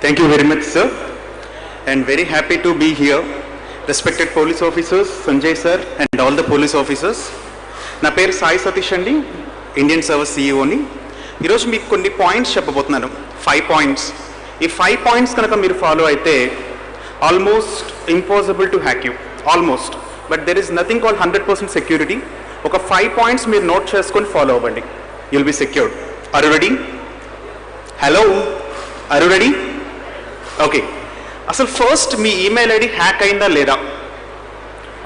Thank you very much, sir, and very happy to be here. Respected police officers, Sanjay sir, and all the police officers. నా పేరు సాయి సతీష్ అండి, Indian service సిఇఓని. ఈరోజు మీకు కొన్ని points చెప్పబోతున్నాను, 5 points. ఈ 5 points కనుక మీరు ఫాలో అయితే almost impossible to hack you, almost. But there is nothing called 100% security. ఒక 5 పాయింట్స్ మీరు నోట్ చేసుకొని ఫాలో అవ్వండి, you'll be secured. Are you ready? Hello, are you ready? Okay. అసలు ఫస్ట్ మీ ఈమెయిల్ ఐడి హ్యాక్ అయిందా లేదా?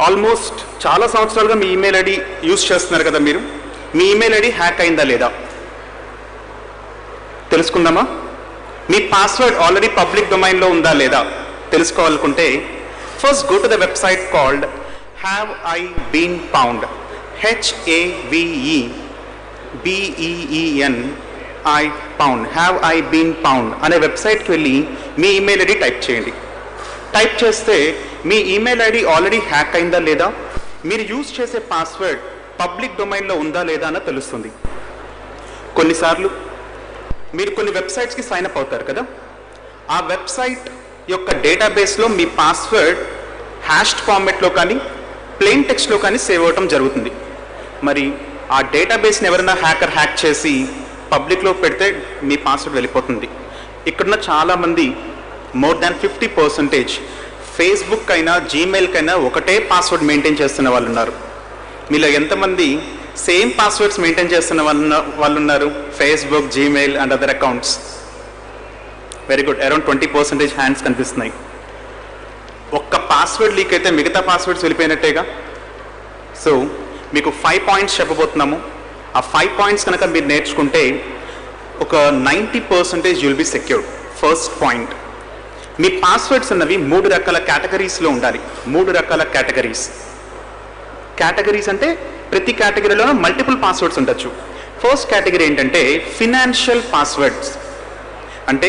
Almost చాలా సంవత్సరాలుగా మీ ఈమెయిల్ ఐడి యూజ్ చేస్తున్నారు కదా మీరు. మీ ఈమెయిల్ ఐడి హ్యాక్ అయిందా లేదా తెలుసుకుందామా? మీ పాస్వర్డ్ ఆల్రెడీ పబ్లిక్ డొమైన్లో ఉందా లేదా తెలుసుకోవాలనుకుంటే first go to the website called have I been found, HAVEBEEN I pwned, have I been pwned అనే వెబ్సైట్కి వెళ్ళి మీ ఈమెయిల్ ఐడి టైప్ చేయండి. టైప్ చేస్తే మీ ఈమెయిల్ ఐడి ఆల్రెడీ హ్యాక్ అయిందా లేదా, మీరు యూజ్ చేసే పాస్వర్డ్ పబ్లిక్ డొమైన్లో ఉందా లేదా అని తెలుస్తుంది. కొన్నిసార్లు మీరు కొన్ని వెబ్సైట్స్కి సైన్ అప్ అవుతారు కదా, ఆ వెబ్సైట్ యొక్క డేటాబేస్లో మీ పాస్వర్డ్ హ్యాష్డ్ ఫార్మెట్లో కానీ ప్లెయిన్ టెక్స్ట్లో కానీ సేవ్ అవ్వటం జరుగుతుంది. మరి ఆ డేటాబేస్ని ఎవరైనా హ్యాకర్ హ్యాక్ చేసి పబ్లిక్లో పెడితే మీ పాస్వర్డ్ వెళ్ళిపోతుంది. ఇక్కడున్న చాలామంది మోర్ దాన్ 50% ఫేస్బుక్ అయినా జీమెయిల్కైనా ఒకటే పాస్వర్డ్ మెయింటైన్ చేస్తున్న వాళ్ళు ఉన్నారు. మీలో ఎంతమంది సేమ్ పాస్వర్డ్స్ మెయింటైన్ చేస్తున్న వాళ్ళు ఉన్నారు? Facebook, Gmail and other accounts. Very good, around 20% hands కనిపిస్తున్నాయి. ఒక్క పాస్వర్డ్ లీక్ అయితే మిగతా పాస్వర్డ్స్ వెళ్ళిపోయినట్టేగా. సో మీకు 5 పాయింట్స్ చెప్పబోతున్నాము. ఆ 5 పాయింట్స్ కనుక మీరు నేర్చుకుంటే ఒక 90% you'll be secured. First point, me passwords అన్నవి 3 రకాల కేటగిరీస్లో ఉండాలి. 3 రకాల కేటగిరీస్. కేటగిరీస్ అంటే ప్రతి కేటగిరీలో మల్టిపుల్ పాస్వర్డ్స్ ఉండొచ్చు. ఫస్ట్ కేటగిరీ ఏంటంటే ఫినాన్షియల్ పాస్వర్డ్స్. అంటే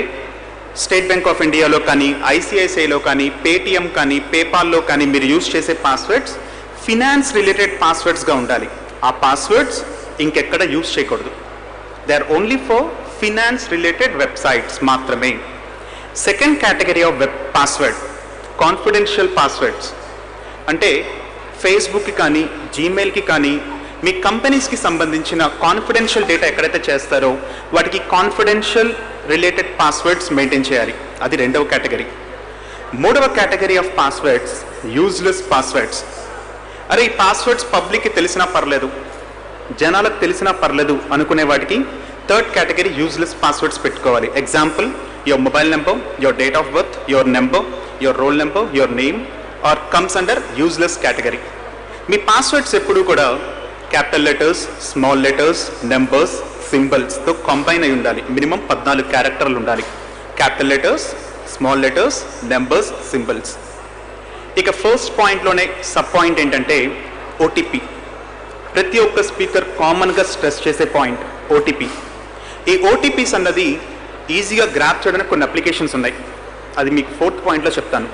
స్టేట్ బ్యాంక్ ఆఫ్ ఇండియాలో కానీ, ఐసిఐసిఐలో కానీ, పేటిఎం కానీ, పేపాల్లో కానీ మీరు యూజ్ చేసే పాస్వర్డ్స్ ఫినాన్స్ రిలేటెడ్ పాస్వర్డ్స్గా ఉండాలి. ఆ పాస్వర్డ్స్ ఇంకెక్కడ యూజ్ చేయకూడదు. They are only for finance related websites మాత్రమే. Second category of web password confidential passwords. అంటే ఫేస్బుక్కి కానీ, జీమెయిల్కి కానీ, మీ కంపెనీస్కి సంబంధించిన కాన్ఫిడెన్షియల్ డేటా ఎక్కడైతే చేస్తారో వాటికి కాన్ఫిడెన్షియల్ రిలేటెడ్ పాస్వర్డ్స్ మెయింటైన్ చేయాలి. అది రెండవ కేటగిరీ. మూడవ category of passwords useless passwords. అరే ఈ పాస్వర్డ్స్ పబ్లిక్కి తెలిసినా పర్లేదు, జనాలకు తెలిసినా పర్లేదు అనుకునే వాటికి థర్డ్ కేటగిరీ యూజ్లెస్ పాస్వర్డ్స్ పెట్టుకోవాలి. Example, your mobile number, your date of birth, your number, your roll number, your name are comes under useless category. మీ పాస్వర్డ్స్ ఎప్పుడూ కూడా capital letters, small letters, numbers, సింబల్స్తో కంబైన్ అయి ఉండాలి. Minimum 14 క్యారెక్టర్లు ఉండాలి. Capital letters, small letters, numbers, symbols. ఇక first పాయింట్లోనే సబ్ పాయింట్ ఏంటంటే ఓటీపీ. ప్రతి ఒక్క స్పీకర్ కామన్గా స్ట్రెస్ చేసే పాయింట్ ఓటీపీ. ఈ ఓటీపీస్ అన్నది ఈజీగా గ్రాప్ చేయడానికి కొన్ని అప్లికేషన్స్ ఉన్నాయి. అది మీకు 4th పాయింట్లో చెప్తాను.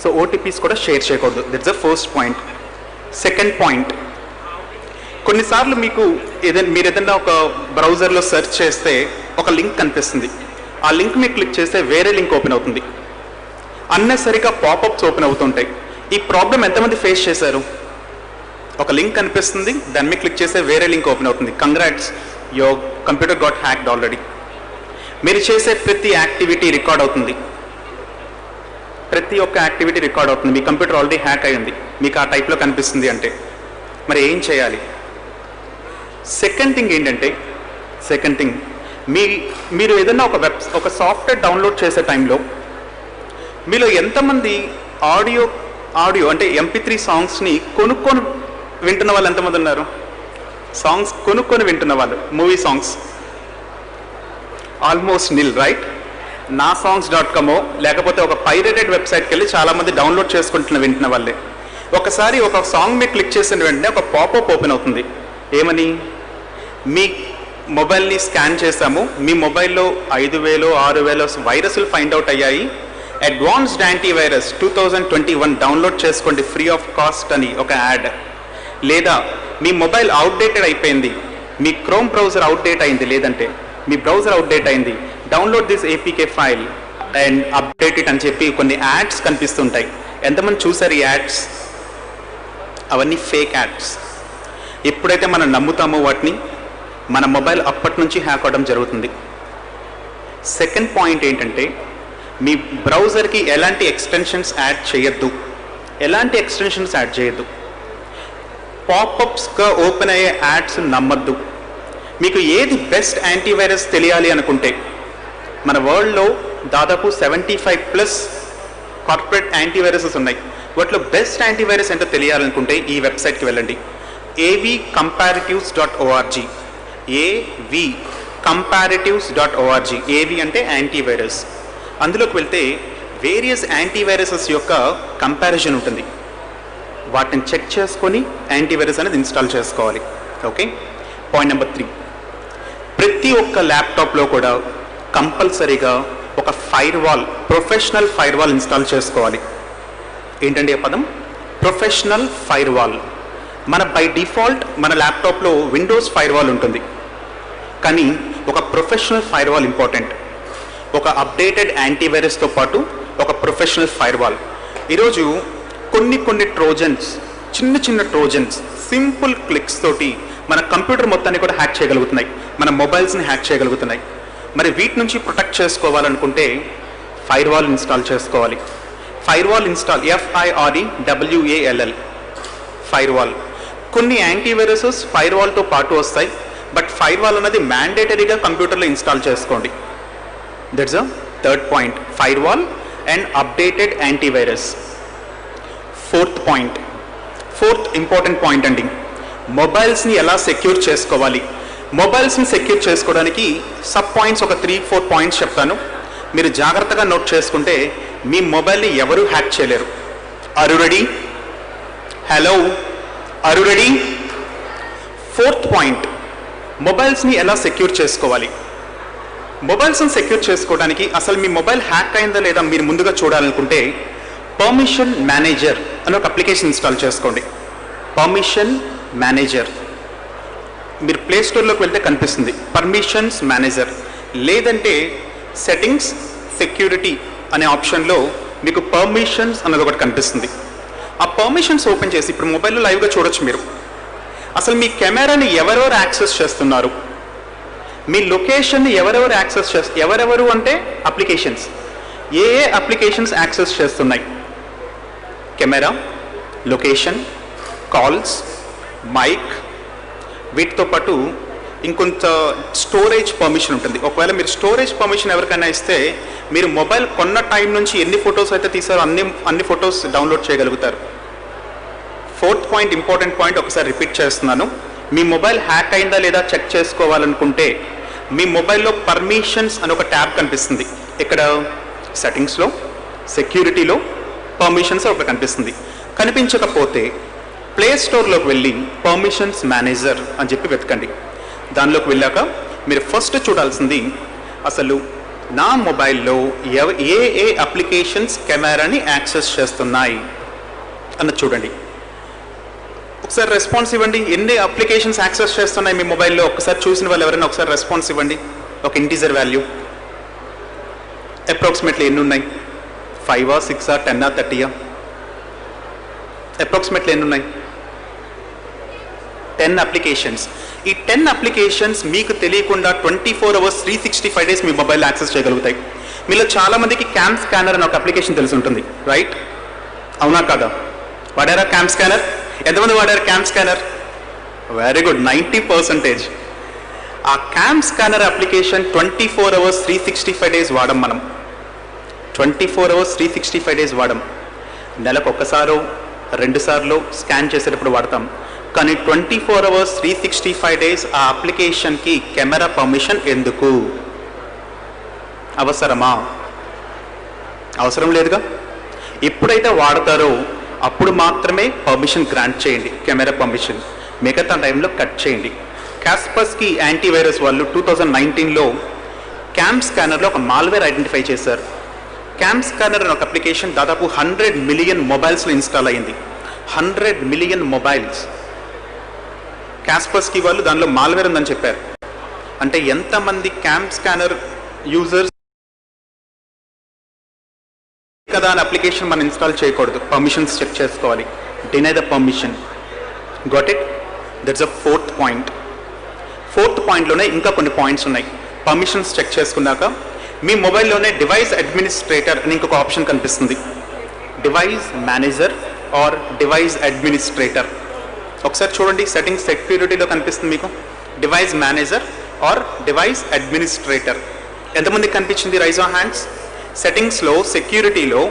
సో ఓటీపీస్ కూడా షేర్ చేయకూడదు. That's the first point. Second point, కొన్నిసార్లు మీకు మీరు ఏదైనా ఒక బ్రౌజర్లో సెర్చ్ చేస్తే ఒక లింక్ కనిపిస్తుంది. ఆ లింక్ మీరు క్లిక్ చేస్తే వేరే లింక్ ఓపెన్ అవుతుంది. అన్నెసరిగా పాపప్స్ ఓపెన్ అవుతుంటాయి. ఈ ప్రాబ్లం ఎంతమంది ఫేస్ చేశారు? ఒక లింక్ కనిపిస్తుంది, దాన్ని మీద క్లిక్ చేస్తే వేరే లింక్ ఓపెన్ అవుతుంది. Congrats, your computer got hacked already. మీరు చేసే ప్రతి యాక్టివిటీ రికార్డ్ అవుతుంది. ప్రతి ఒక్క యాక్టివిటీ రికార్డ్ అవుతుంది. మీ కంప్యూటర్ ఆల్రెడీ హ్యాక్ అయ్యింది, మీకు ఆ టైప్లో కనిపిస్తుంది అంటే మరి ఏం చేయాలి? సెకండ్ థింగ్ ఏంటంటే, మీరు ఏదైనా ఒక సాఫ్ట్వేర్ డౌన్లోడ్ చేసే టైంలో మీలో ఎంతమంది ఆడియో అంటే MP3 సాంగ్స్ని కొనుక్కొని వింటున్న వాళ్ళు ఎంతమంది ఉన్నారు? సాంగ్స్ కొనుక్కొని వింటున్న వాళ్ళు, మూవీ సాంగ్స్ ఆల్మోస్ట్ నిల్, రైట్? naSongs.com లేకపోతే ఒక పైరేటెడ్ వెబ్సైట్కి వెళ్ళి చాలామంది డౌన్లోడ్ వింటున్న వాళ్ళే. ఒకసారి ఒక సాంగ్ మీరు క్లిక్ చేసిన వెంటనే ఒక పాపప్ ఓపెన్ అవుతుంది. ఏమని? మీ మొబైల్ని స్కాన్ చేశాము, మీ మొబైల్లో 5,000 6,000 వైరస్లు ఫైండ్ అవుట్ అయ్యాయి, అడ్వాన్స్డ్ యాంటీవైరస్ 2021 డౌన్లోడ్ చేసుకోండి ఫ్రీ ఆఫ్ కాస్ట్ అని ఒక యాడ్. లేదా మీ మొబైల్ అవుట్డేటెడ్ అయిపోయింది, మీ క్రోమ్ బ్రౌజర్ అవుట్డేట్ అయింది, లేదంటే మీ బ్రౌజర్ అవుట్డేట్ అయింది, download this APK file and update it అని చెప్పి కొన్ని యాడ్స్ కనిపిస్తుంటాయి. ఎంతమంది చూసారు ఈ యాడ్స్? అవన్నీ ఫేక్ యాడ్స్. ఎప్పుడైతే మనం నమ్ముతామో వాటిని, మన మొబైల్ అప్పటి నుంచి హ్యాక్ అవడం జరుగుతుంది. సెకండ్ పాయింట్ ఏంటంటే, మీ బ్రౌజర్కి ఎలాంటి ఎక్స్టెన్షన్స్ యాడ్ చేయొద్దు. ఎలాంటి ఎక్స్టెన్షన్స్ యాడ్ చేయొద్దు. పాపప్స్గా ఓపెన్ అయ్యే యాడ్స్ నమ్మద్దు. మీకు ఏది బెస్ట్ యాంటీవైరస్ తెలియాలి అనుకుంటే, మన వరల్డ్లో దాదాపు 75+ కార్పొరేట్ యాంటీవైరసెస్ ఉన్నాయి. వాటిలో బెస్ట్ యాంటీవైరస్ ఏంటో తెలియాలనుకుంటే ఈ వెబ్సైట్కి వెళ్ళండి, avcomparatives.org. avcomparatives.org. ఏవి అంటే యాంటీవైరస్. అందులోకి వెళ్తే వేరియస్ యాంటీవైరసెస్ యొక్క కంపారిజన్ ఉంటుంది. వాటిని చెక్ చేసుకొని యాంటీవైరస్ అనేది ఇన్స్టాల్ చేసుకోవాలి. ఓకే. పాయింట్ నెంబర్ 3, ప్రతి ఒక్క ల్యాప్టాప్లో కూడా కంపల్సరీగా ఒక ఫైర్వాల్, ప్రొఫెషనల్ ఫైర్వాల్ ఇన్స్టాల్ చేసుకోవాలి. ఏంటండి ఆ పదం? Professional firewall. బై డిఫాల్ట్ మన ల్యాప్టాప్లో విండోస్ ఫైర్వాల్ ఉంటుంది, కానీ ఒక ప్రొఫెషనల్ ఫైర్వాల్ ఇంపార్టెంట్. ఒక అప్డేటెడ్ యాంటీవైరస్తో పాటు ఒక ప్రొఫెషనల్ ఫైర్వాల్. ఈరోజు కొన్ని ట్రోజన్స్, చిన్న ట్రోజన్స్ సింపుల్ క్లిక్స్ తోటి మన కంప్యూటర్ మొత్తాన్ని కూడా హ్యాక్ చేయగలుగుతున్నాయి, మన మొబైల్స్ని హ్యాక్ చేయగలుగుతున్నాయి. మరి వీటి నుంచి ప్రొటెక్ట్ చేసుకోవాలనుకుంటే ఫైర్వాల్ ఇన్స్టాల్ చేసుకోవాలి. Firewall install, FIREWALL, firewall. కొన్ని యాంటీవైరసెస్ ఫైర్వాల్తో పాటు వస్తాయి, బట్ ఫైర్వాల్ అనేది మ్యాండేటరీగా కంప్యూటర్లో ఇన్స్టాల్ చేసుకోండి. That's a third point, firewall and updated antivirus. Fourth important point అండి, మొబైల్స్ని ఎలా సెక్యూర్ చేసుకోవాలి. మొబైల్స్ని సెక్యూర్ చేసుకోవడానికి సబ్ పాయింట్స్ ఒక 3-4 పాయింట్స్ చెప్తాను. మీరు జాగ్రత్తగా నోట్ చేసుకుంటే మీ మొబైల్ని ఎవరు హ్యాక్ చేయలేరు. Are you ready? Hello, are you ready? Fourth point, మొబైల్స్ని ఎలా సెక్యూర్ చేసుకోవాలి. మొబైల్స్ని సెక్యూర్ చేసుకోవడానికి అసలు మీ మొబైల్ హ్యాక్ అయిందా లేదా మీరు ముందుగా చూడాలనుకుంటే పర్మిషన్ మేనేజర్ అని ఒక అప్లికేషన్ ఇన్స్టాల్ చేసుకోండి. పర్మిషన్ మేనేజర్ మీరు ప్లే స్టోర్లోకి వెళ్తే కనిపిస్తుంది, పర్మిషన్స్ మేనేజర్. లేదంటే సెట్టింగ్స్ సెక్యూరిటీ అనే ఆప్షన్లో మీకు పర్మిషన్స్ అన్నది ఒకటి కనిపిస్తుంది. ఆ పర్మిషన్స్ ఓపెన్ చేసి ఇప్పుడు మొబైల్లో లైవ్గా చూడొచ్చు మీరు. అసలు మీ కెమెరాని ఎవరెవరు యాక్సెస్ చేస్తున్నారు, మీ లొకేషన్ని ఎవరెవరు అంటే అప్లికేషన్స్, ఏ అప్లికేషన్స్ యాక్సెస్ చేస్తున్నాయి. కెమెరా, లొకేషన్, కాల్స్, మైక్, వీటితో పాటు ఇంకొంత స్టోరేజ్ పర్మిషన్ ఉంటుంది. ఒకవేళ మీరు స్టోరేజ్ పర్మిషన్ ఎవరికైనా ఇస్తే మీరు మొబైల్ కొన్న టైం నుంచి ఎన్ని ఫొటోస్ అయితే తీసారో అన్ని ఫొటోస్ డౌన్లోడ్ చేయగలుగుతారు. ఫోర్త్ పాయింట్, ఇంపార్టెంట్ పాయింట్, ఒకసారి రిపీట్ చేస్తున్నాను. మీ మొబైల్ హ్యాక్ అయిందా లేదా చెక్ చేసుకోవాలనుకుంటే మీ మొబైల్లో పర్మిషన్స్ అని ఒక ట్యాబ్ కనిపిస్తుంది. ఇక్కడ సెట్టింగ్స్లో, సెక్యూరిటీలో పర్మిషన్స్ ఒకటి కనిపిస్తుంది. కనిపించకపోతే ప్లే స్టోర్లోకి వెళ్ళి పర్మిషన్స్ మేనేజర్ అని చెప్పి వెతకండి. దానిలోకి వెళ్ళాక మీరు ఫస్ట్ చూడాల్సింది అసలు నా మొబైల్లో ఏ అప్లికేషన్స్ కెమెరాని యాక్సెస్ చేస్తున్నాయి అన్నది చూడండి. ఒకసారి రెస్పాన్స్ ఇవ్వండి. ఎన్ని అప్లికేషన్స్ యాక్సెస్ చేస్తున్నాయి మీ మొబైల్లో ఒకసారి చూసిన వాళ్ళు ఎవరైనా ఒకసారి రెస్పాన్స్ ఇవ్వండి. ఒక ఇంటీజర్ వాల్యూ అప్రాక్సిమేట్లీ ఎన్ని ఉన్నాయి? 5, 6, 10, 30? అప్రాక్సిమేట్లీ ఎన్ని ఉన్నాయి? 10 అప్లికేషన్స్. ఈ 10 అప్లికేషన్స్ మీకు తెలియకుండా 24 hours 365 days మీ మొబైల్ యాక్సెస్ చేయగలుగుతాయి. మీలో చాలామందికి క్యామ్ స్కానర్ అని ఒక అప్లికేషన్ తెలిసి ఉంటుంది, రైట్? అవునా కాదా? వాడారా క్యామ్ స్కానర్? ఎంతమంది వాడారు క్యామ్ స్కానర్? Very good, 90%. ఆ cam scanner application 24 hours 365 days వాడం. మనం 24 hours 365 days వాడం. నెలకు ఒక్కసారో 2 సార్లు స్కాన్ చేసేటప్పుడు వాడతాం. కానీ 24 hours 365 days ఆ అప్లికేషన్కి కెమెరా పర్మిషన్ ఎందుకు? అవసరమా? అవసరం లేదుగా. ఎప్పుడైతే వాడతారో అప్పుడు మాత్రమే పర్మిషన్ గ్రాంట్ చేయండి, కెమెరా పర్మిషన్. మిగతా టైంలో కట్ చేయండి. కాస్పర్స్కీ యాంటీవైరస్ వాళ్ళు 2019లో క్యామ్ స్కానర్లో ఒక మాల్వేర్ ఐడెంటిఫై చేశారు. క్యామ్ స్కానర్ అనే ఒక అప్లికేషన్ దాదాపు 100 million మొబైల్స్లో ఇన్స్టాల్ అయ్యింది. 100 million మొబైల్స్. కాస్పర్స్కీ వాళ్ళు దానిలో మాల్వేర్ ఉందని చెప్పారు. అంటే ఎంతమంది క్యామ్ స్కానర్ యూజర్స్ కదా అని అప్లికేషన్ మనం ఇన్స్టాల్ చేయకూడదు, పర్మిషన్స్ చెక్ చేసుకోవాలి. Deny the permission. Got it? That's a fourth point. Fourth పాయింట్లోనే ఇంకా కొన్ని పాయింట్స్ ఉన్నాయి. పర్మిషన్స్ చెక్ చేసుకున్నాక మీ మొబైల్లోనే డివైస్ అడ్మినిస్ట్రేటర్ అని ఇంకొక ఆప్షన్ కనిపిస్తుంది. Device manager or device administrator. ఒకసారి చూడండి, సెట్టింగ్స్ సెక్యూరిటీలో కనిపిస్తుంది మీకు device manager or device administrator. ఎంతమందికి కనిపించింది? Raise on hands. సెట్టింగ్స్లో సెక్యూరిటీలో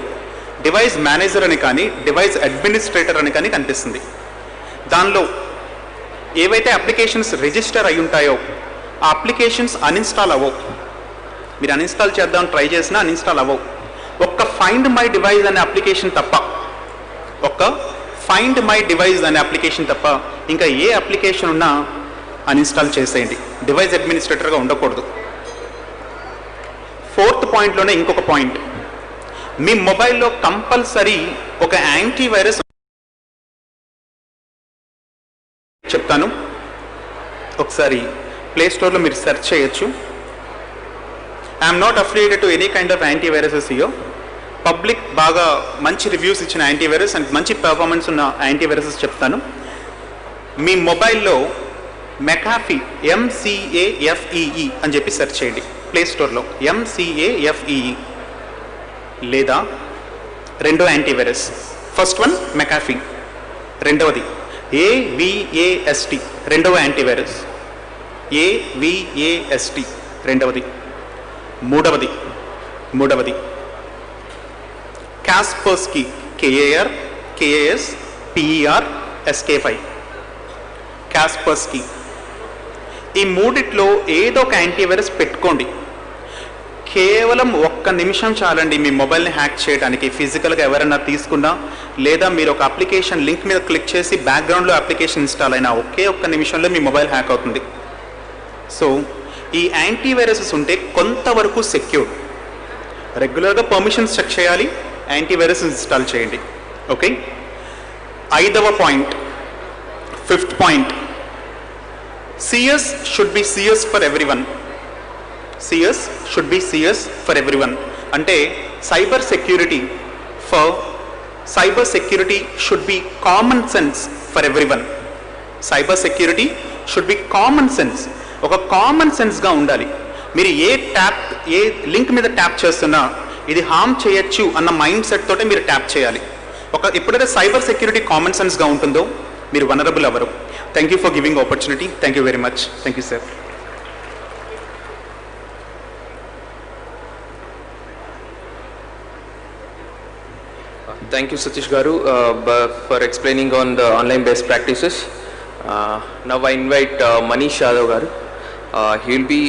డివైస్ మేనేజర్ అని కానీ డివైస్ అడ్మినిస్ట్రేటర్ అని కానీ కనిపిస్తుంది. దానిలో ఏవైతే అప్లికేషన్స్ రిజిస్టర్ అయి ఉంటాయో ఆ అప్లికేషన్స్ అన్ఇన్స్టాల్ అవ్వవు. మీరు అన్ఇన్స్టాల్ చేద్దాం ట్రై చేసినా అన్ఇన్స్టాల్ అవ్వవు. ఒక్క ఫైండ్ మై డివైస్ అనే అప్లికేషన్ తప్ప, ఒక్క ఫైండ్ మై డివైస్ అనే అప్లికేషన్ తప్ప ఇంకా ఏ అప్లికేషన్ ఉన్నా అన్ఇన్స్టాల్ చేసేయండి. డివైస్ అడ్మినిస్ట్రేటర్గా ఉండకూడదు. ఫోర్త్ పాయింట్లోనే ఇంకొక పాయింట్, మీ మొబైల్లో కంపల్సరీ ఒక యాంటీవైరస్ చెప్తాను. ఒకసారి ప్లే స్టోర్లో మీరు సెర్చ్ చేయొచ్చు. I'm not affiliated to any kind of antiviruses here. Public బాగా మంచి రివ్యూస్ ఇచ్చిన యాంటీవైరస్ అండ్ మంచి పెర్ఫార్మెన్స్ ఉన్న యాంటీవైరసెస్ చెప్తాను. మీ మొబైల్లో మెకాఫీ MCAFEE అని చెప్పి సెర్చ్ చేయండి ప్లే స్టోర్లో. MCAFEE లేదా రెండో యాంటీవైరస్. ఫస్ట్ వన్ మెకాఫీ, రెండవది AVAST రెండవ యాంటీవైరస్. AVAST రెండవది. మూడవది కాస్పర్స్కీ KASPERSKY కాస్పర్స్కీ. ఈ మూడిట్లో ఏదో ఒక యాంటీవైరస్ పెట్టుకోండి. కేవలం 1 నిమిషం చాలండి మీ మొబైల్ని హ్యాక్ చేయడానికి. ఫిజికల్గా ఎవరైనా తీసుకున్నా లేదా మీరు ఒక అప్లికేషన్ లింక్ మీద క్లిక్ చేసి బ్యాక్గ్రౌండ్లో అప్లికేషన్ ఇన్స్టాల్ అయినా ఒకే 1 నిమిషంలో మీ మొబైల్ హ్యాక్ అవుతుంది. సో ఈ యాంటీవైరసెస్ ఉంటే కొంతవరకు సెక్యూర్. రెగ్యులర్గా పర్మిషన్స్ చెక్ చేయాలి, యాంటీవైరస్ ఇన్స్టాల్ చేయండి. ఓకే. 5వ point, 5th point, CS should be CS for everyone. CS should be CS for everyone అంటే cyber security should be common sense for everyone. Cyber security should be common sense, ఒక common సెన్స్గా ఉండాలి. మీరు ఏ link మీద tap చేస్తున్నా ఇది harm చేయొచ్చు అన్న మైండ్ సెట్ తోటే మీరు ట్యాప్ చేయాలి. ఎప్పుడైతే సైబర్ సెక్యూరిటీ కామన్ సెన్స్గా ఉంటుందో మీరు వనరబుల్ అవ్వరు. Thank you for giving opportunity. Thank you very much. Thank you sir. Thank you, Satish Garu, for explaining on the online best practices. Now I invite Manish Yadav Garu. He will be